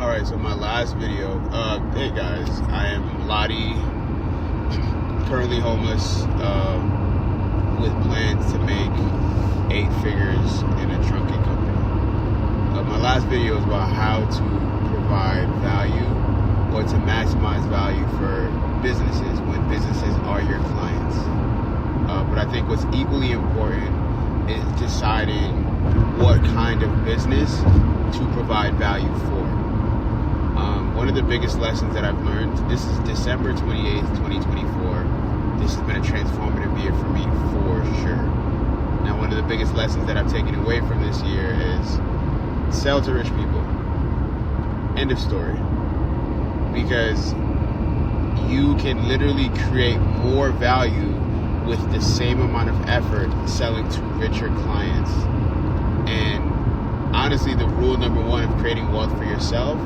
Alright, so my last video, hey guys, I am Lottie, currently homeless, with plans to make 8 figures in a trunking company. My last video is about how to provide value or to maximize value for businesses when businesses are your clients. But I think what's equally important is deciding what kind of business to provide value for. One of the biggest lessons that I've learned, this is December 28th, 2024. This has been a transformative year for me, for sure. Now, one of the biggest lessons that I've taken away from this year is sell to rich people. End of story. Because you can literally create more value with the same amount of effort selling to richer clients. And honestly, the rule number one of creating wealth for yourself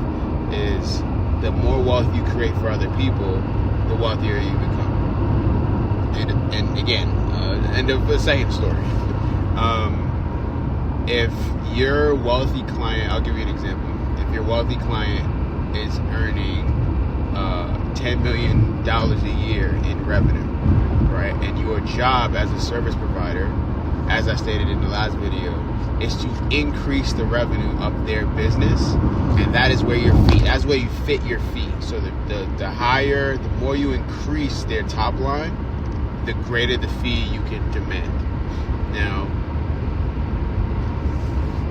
is the more wealth you create for other people, the wealthier you become. And again, end of the second story. If your wealthy client, I'll give you an example. If your wealthy client is earning $10 million a year in revenue, right? And your job as a service provider, as I stated in the last video, is to increase the revenue of their business, and that is where your fee. That's where you fit your fee. So the higher, the more you increase their top line, the greater the fee you can demand. Now,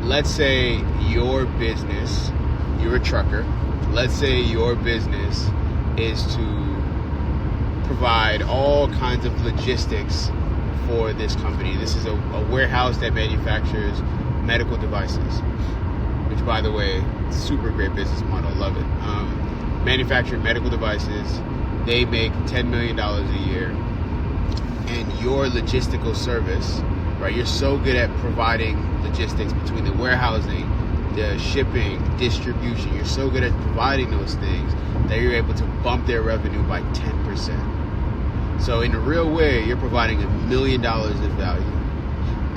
let's say your business, you're a trucker. Let's say your business is to provide all kinds of logistics for this company. This is a warehouse that manufactures medical devices, which, by the way, super great business model. Love it. Manufacturing medical devices, they make $10 million a year, and your logistical service, right? You're so good at providing logistics between the warehousing, the shipping, distribution. You're so good at providing those things that you're able to bump their revenue by 10%. So in a real way, you're providing $1 million of value,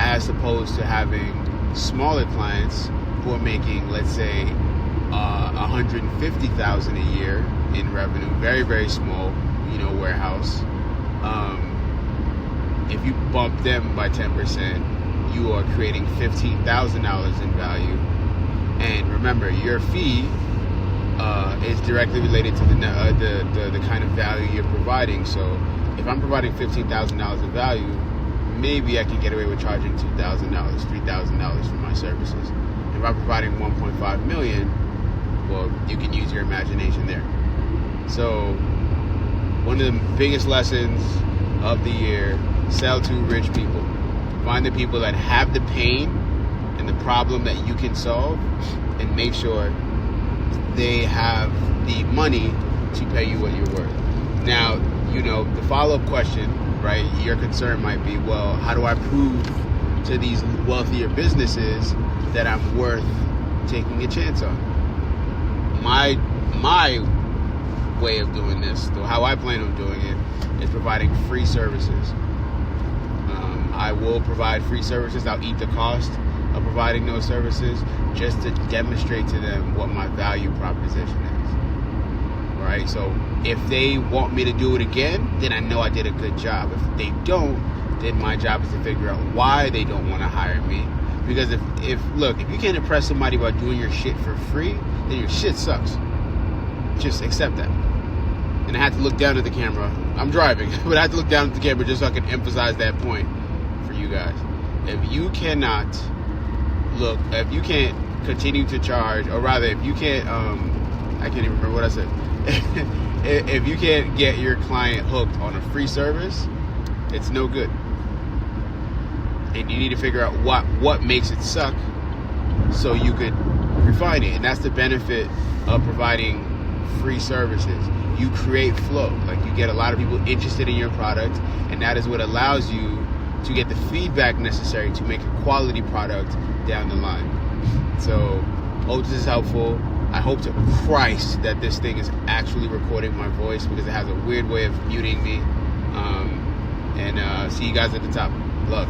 as opposed to having smaller clients who are making, let's say, $150,000 a year in revenue. Very, very small, warehouse. If you bump them by 10%, you are creating $15,000 in value. And remember, your fee is directly related to the kind of value you're providing. So if I'm providing $15,000 of value, maybe I can get away with charging $2,000, $3,000 for my services. If I'm providing $1.5 million, well, you can use your imagination there. So one of the biggest lessons of the year, sell to rich people. Find the people that have the pain and the problem that you can solve, and make sure they have the money to pay you what you're worth. Now, the follow-up question, right? Your concern might be, well, how do I prove to these wealthier businesses that I'm worth taking a chance on? My way of doing this, how I plan on doing it, is providing free services. I will provide free services. I'll eat the cost of providing those services just to demonstrate to them what my value proposition is. Right? So if they want me to do it again, then I know I did a good job. If they don't, then my job is to figure out why they don't want to hire me. Because if you can't impress somebody by doing your shit for free, then your shit sucks. Just accept that. And I had to look down at the camera. I'm driving, but I had to look down at the camera just so I can emphasize that point for you guys. If you can't continue to charge, or rather, if you can't, I can't even remember what I said. If you can't get your client hooked on a free service, it's no good. And you need to figure out what makes it suck so you could refine it. And that's the benefit of providing free services. You create flow. Like, you get a lot of people interested in your product, and that is what allows you to get the feedback necessary to make a quality product down the line. So, hope this is helpful. I hope to Christ that this thing is actually recording my voice, because it has a weird way of muting me. And see you guys at the top. Love.